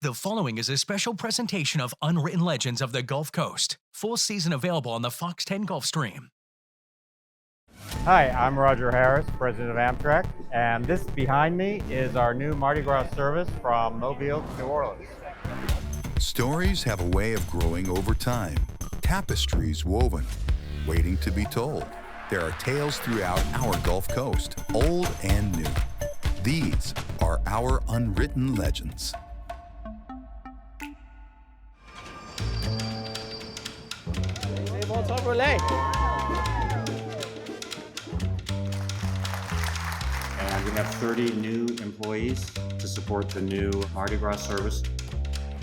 The following is a special presentation of Unwritten Legends of the Gulf Coast. Full season available on the Fox 10 Gulf stream. Hi, I'm Roger Harris, president of Amtrak, and this behind me is our new Mardi Gras service from Mobile to New Orleans. Stories have a way of growing over time. Tapestries woven, waiting to be told. There are tales throughout our Gulf Coast, old and new. These are our unwritten legends. And we have 30 new employees to support the new Mardi Gras service.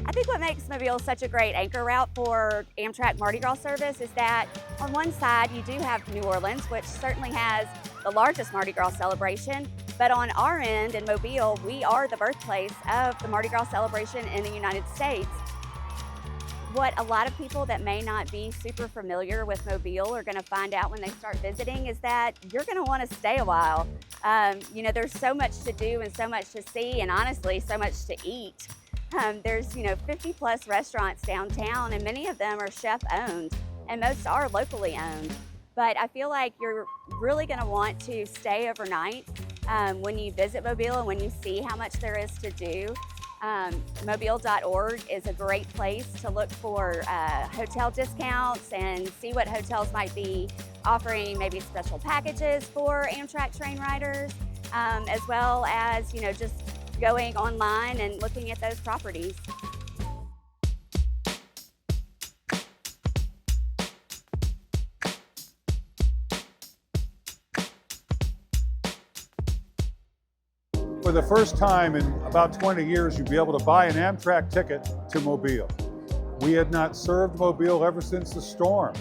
I think what makes Mobile such a great anchor route for Amtrak Mardi Gras service is that on one side you do have New Orleans, which certainly has the largest Mardi Gras celebration, but on our end in Mobile, we are the birthplace of the Mardi Gras celebration in the United States. What a lot of people that may not be super familiar with Mobile are going to find out when they start visiting is that you're going to want to stay a while. There's so much to do and so much to see, and honestly, so much to eat. There's 50 plus restaurants downtown, and many of them are chef owned, and most are locally owned. But I feel like you're really going to want to stay overnight when you visit Mobile and when you see how much there is to do. Mobile.org is a great place to look for hotel discounts and see what hotels might be offering maybe special packages for Amtrak train riders, as well as just going online and looking at those properties. For the first time in about 20 years, you'll be able to buy an Amtrak ticket to Mobile. We had not served Mobile ever since the storm.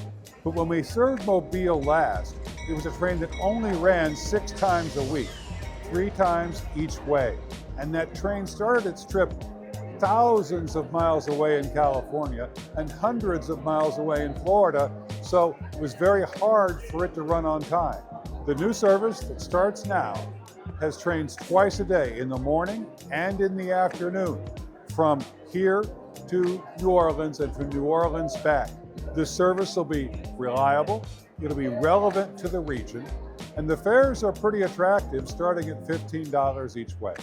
But when we served Mobile last, it was a train that only ran 6 times a week, 3 times each way. And that train started its trip thousands of miles away in California and hundreds of miles away in Florida, so it was very hard for it to run on time. The new service that starts now has trains twice a day, in the morning and in the afternoon, from here to New Orleans and from New Orleans back. This service will be reliable, it'll be relevant to the region, and the fares are pretty attractive, starting at $15 each way.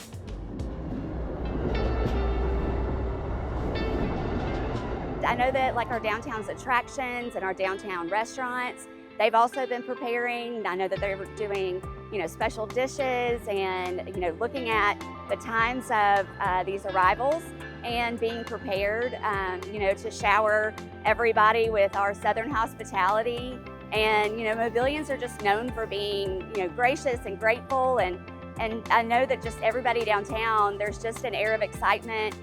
I know that our downtown's attractions and our downtown restaurants, they've also been preparing. I know that they were doing special dishes and looking at the times of these arrivals and being prepared to shower everybody with our Southern hospitality. And Mobilians are just known for being gracious and grateful, and I know that just everybody downtown, there's just an air of excitement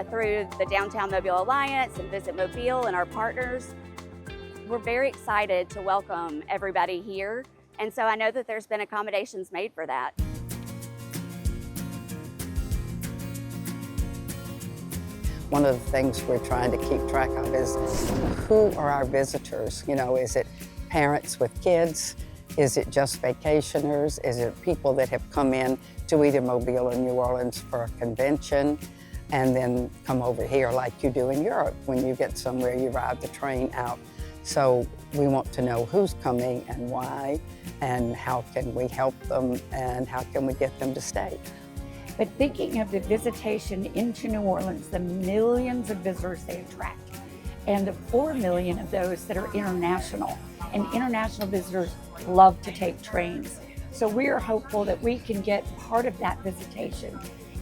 through the Downtown Mobile Alliance and Visit Mobile and our partners. We're very excited to welcome everybody here, and so I know that there's been accommodations made for that. One of the things we're trying to keep track of is who are our visitors? Is it parents with kids? Is it just vacationers? Is it people that have come in to either Mobile or New Orleans for a convention and then come over here like you do in Europe? When you get somewhere, you ride the train out. So we want to know who's coming and why, and how can we help them, and how can we get them to stay. But thinking of the visitation into New Orleans, the millions of visitors they attract, and the 4 million of those that are international, and international visitors love to take trains. So we are hopeful that we can get part of that visitation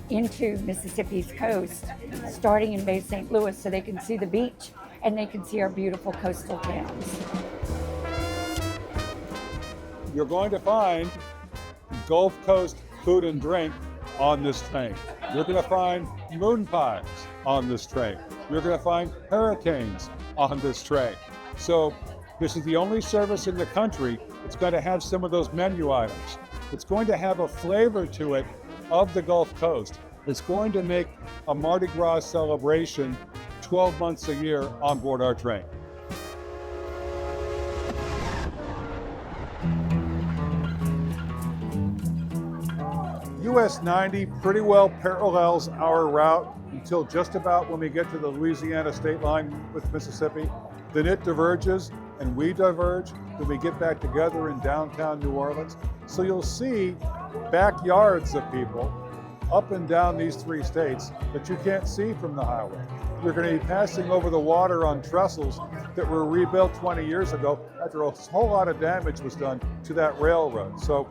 into Mississippi's coast, starting in Bay St. Louis, so they can see the beach and they can see our beautiful coastal towns. You're going to find Gulf Coast food and drink on this train. You're going to find moon pies on this train. You're going to find hurricanes on this train. So this is the only service in the country that's going to have some of those menu items. It's going to have a flavor to it of the Gulf Coast. It's going to make a Mardi Gras celebration 12 months a year on board our train. US 90 pretty well parallels our route in until just about when we get to the Louisiana state line with Mississippi. Then it diverges and we diverge. Then we get back together in downtown New Orleans. So you'll see backyards of people up and down these three states that you can't see from the highway. You're going to be passing over the water on trestles that were rebuilt 20 years ago after a whole lot of damage was done to that railroad. So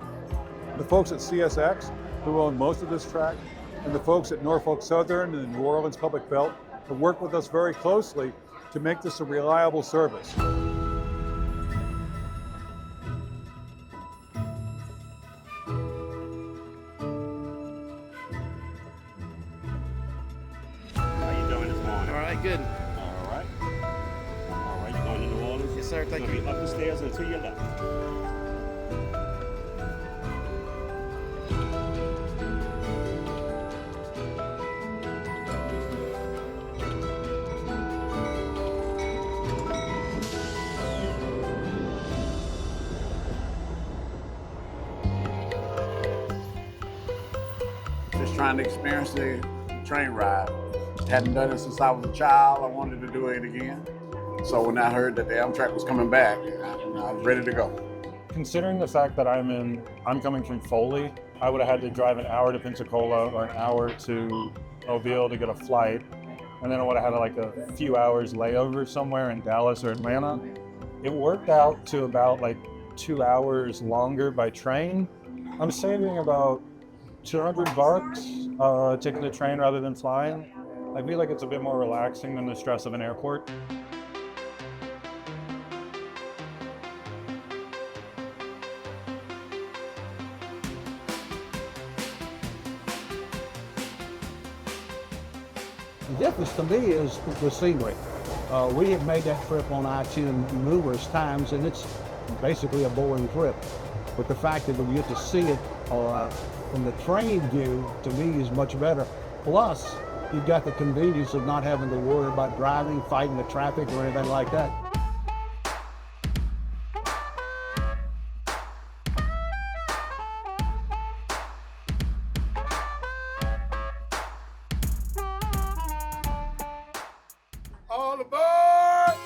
the folks at CSX, who own most of this track, and the folks at Norfolk Southern and New Orleans Public Belt have worked with us very closely to make this a reliable service. How you doing this morning? All right, good. All right. All right, you going to New Orleans? Yes, sir, thank You're you. gonna be up the stairs and to your left. Just trying to experience the train ride. Hadn't done it since I was a child. I wanted to do it again. So when I heard that the Amtrak was coming back, I was ready to go. Considering the fact that I'm coming from Foley, I would have had to drive an hour to Pensacola or an hour to Mobile to get a flight. And then I would have had like a few hours layover somewhere in Dallas or Atlanta. It worked out to about like 2 hours longer by train. I'm saving about $200 taking the train rather than flying. I feel like it's a bit more relaxing than the stress of an airport. The difference to me is the scenery. We have made that trip on I-10 numerous times, and it's basically a boring trip. But the fact that we get to see it from the train view, to me, is much better. Plus, you've got the convenience of not having to worry about driving, fighting the traffic, or anything like that. All aboard!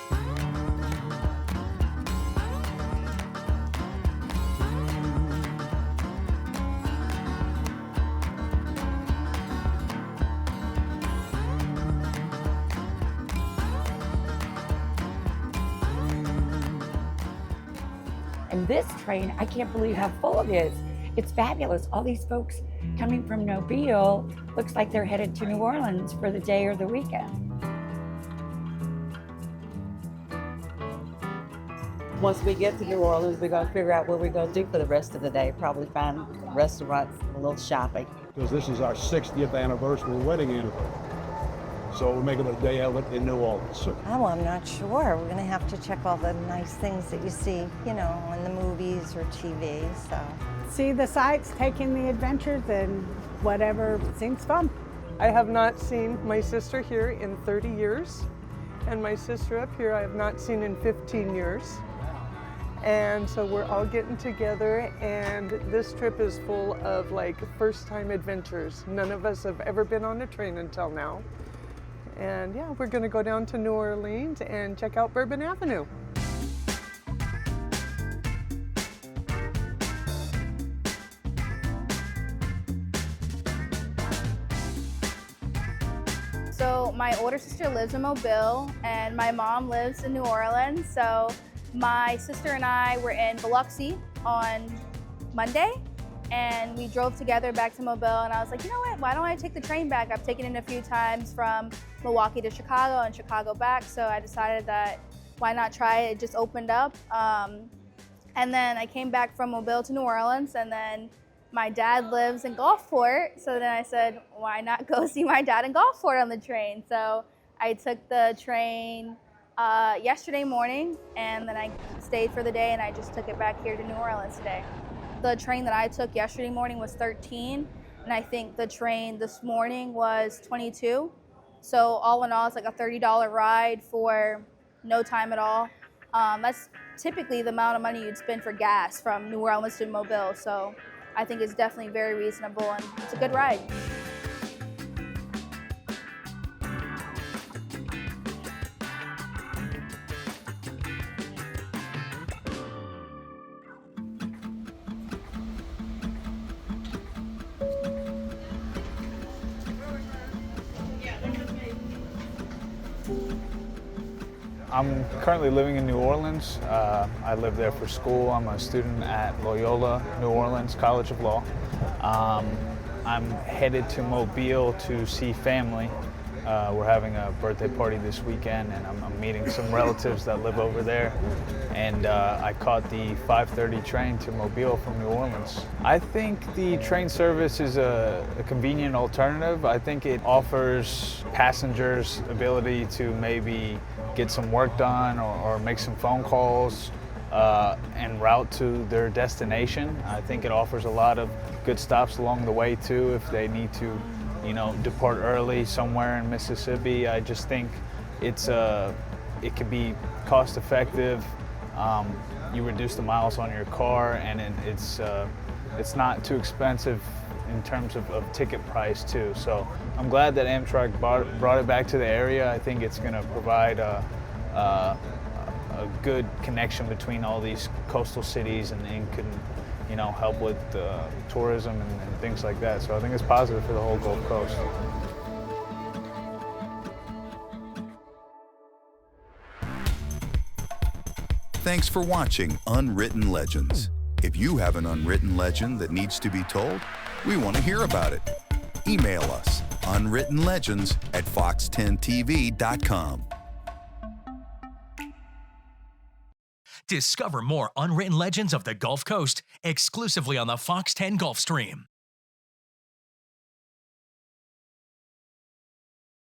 And this train, I can't believe how full it is. It's fabulous. All these folks coming from Mobile, looks like they're headed to New Orleans for the day or the weekend. Once we get to New Orleans, we're going to figure out what we're going to do for the rest of the day. Probably find restaurants, a little shopping. Because this is our 60th anniversary wedding anniversary. So we're making a day of it in New Orleans. Oh, I'm not sure. We're going to have to check all the nice things that you see, you know, in the movies or TV, so. See the sights, taking the adventures, and whatever seems fun. I have not seen my sister here in 30 years, and my sister up here I have not seen in 15 years. And so we're all getting together, and this trip is full of like first-time adventures. None of us have ever been on a train until now. And yeah, we're gonna go down to New Orleans and check out Bourbon Avenue. So my older sister lives in Mobile and my mom lives in New Orleans. So my sister and I were in Biloxi on Monday and we drove together back to Mobile, and I was like, you know what, why don't I take the train back? I've taken it a few times from Milwaukee to Chicago and Chicago back, so I decided that why not try it? It just opened up. And then I came back from Mobile to New Orleans, and then my dad lives in Gulfport, so then I said, why not go see my dad in Gulfport on the train? So I took the train yesterday morning, and then I stayed for the day, and I just took it back here to New Orleans today. The train that I took yesterday morning was 13, and I think the train this morning was 22. So all in all, it's like a $30 ride for no time at all. That's typically the amount of money you'd spend for gas from New Orleans to Mobile. So I think it's definitely very reasonable, and it's a good ride. I'm currently living in New Orleans. I live there for school. I'm a student at Loyola New Orleans College of Law. I'm headed to Mobile to see family. We're having a birthday party this weekend, and I'm meeting some relatives that live over there. And I caught the 5:30 train to Mobile from New Orleans. I think the train service is a convenient alternative. I think it offers passengers ability to maybe get some work done or make some phone calls and route to their destination. I think it offers a lot of good stops along the way too if they need to, you know, depart early somewhere in Mississippi. I just think it can be cost effective. You reduce the miles on your car, and it's not too expensive in terms of ticket price too. So I'm glad that Amtrak brought it back to the area. I think it's going to provide a good connection between all these coastal cities and can, you know, help with tourism and things like that. So I think it's positive for the whole Gulf Coast. Thanks for watching Unwritten Legends. If you have an unwritten legend that needs to be told, we want to hear about it. Email us, unwrittenlegends@fox10tv.com. Discover more unwritten legends of the Gulf Coast exclusively on the Fox 10 Gulf Stream.